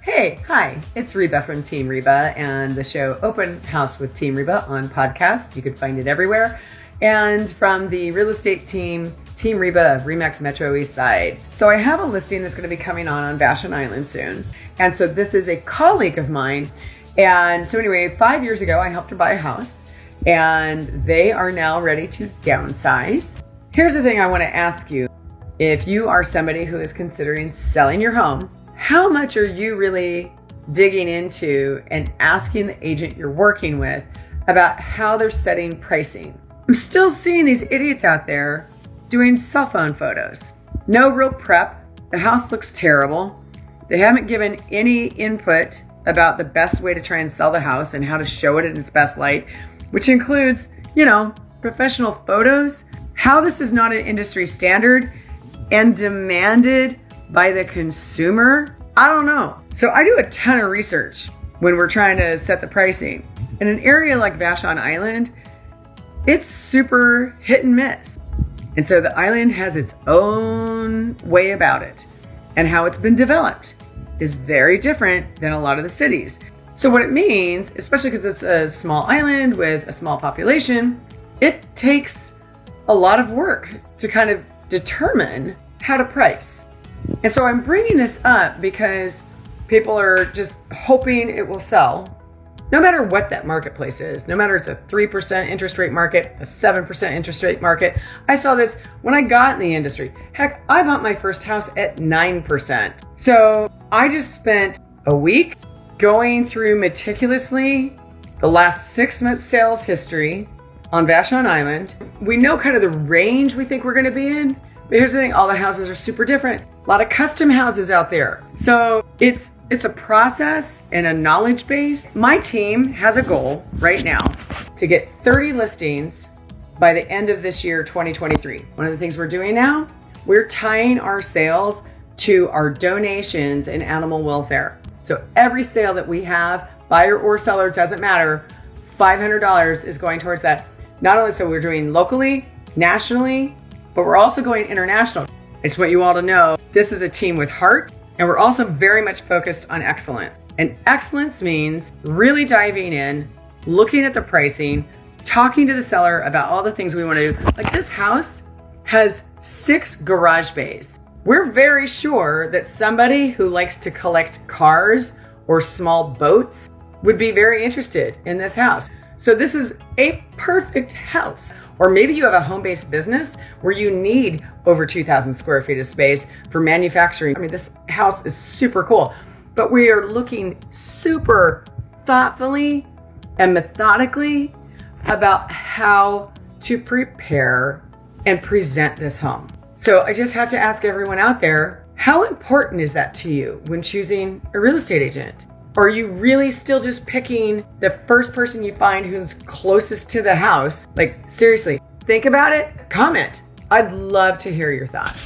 Hey, hi, it's Reba from Team Reba and the show Open House with Team Reba on podcast. You can find it everywhere. And from the real estate team, Team Reba of Remax Metro East Side. So I have a listing that's going to be coming on Basham Island soon. And so this is a colleague of mine. And so anyway, 5 years ago, I helped her buy a house and they are now ready to downsize. Here's the thing I want to ask you. If you are somebody who is considering selling your home, how much are you really digging into and asking the agent you're working with about how they're setting pricing? I'm still seeing these idiots out there doing cell phone photos. No real prep. The house looks terrible. They haven't given any input about the best way to try and sell the house and how to show it in its best light, which includes, professional photos. How this is not an industry standard and demanded by the consumer, I don't know. So I do a ton of research when we're trying to set the pricing. In an area like Basham Island, it's super hit and miss. And so the island has its own way about it, and how it's been developed is very different than a lot of the cities. So what it means, especially because it's a small island with a small population, it takes a lot of work to kind of determine how to price. And so I'm bringing this up because people are just hoping it will sell, no matter what that marketplace is, no matter it's a 3% interest rate market, a 7% interest rate market. I saw this when I got in the industry. Heck, I bought my first house at 9%. So I just spent a week going through meticulously the last 6 months sales history on Basham Island. We know kind of the range we think we're going to be in. But here's the thing, all the houses are super different. A lot of custom houses out there. So it's a process and a knowledge base. My team has a goal right now to get 30 listings by the end of this year, 2023. One of the things we're doing now, we're tying our sales to our donations in animal welfare. So every sale that we have, buyer or seller, doesn't matter, $500 is going towards that. Not only so we're doing locally, nationally, but we're also going international. I just want you all to know this is a team with heart, and we're also very much focused on excellence. And excellence means really diving in, looking at the pricing, talking to the seller about all the things we want to do. Like this house has 6 garage bays. We're very sure that somebody who likes to collect cars or small boats would be very interested in this house. So this is a perfect house. Or maybe you have a home-based business where you need over 2,000 square feet of space for manufacturing. I mean, this house is super cool, but we are looking super thoughtfully and methodically about how to prepare and present this home. So I just have to ask everyone out there, how important is that to you when choosing a real estate agent? Or are you really still just picking the first person you find who's closest to the house? Like, seriously, think about it, comment. I'd love to hear your thoughts.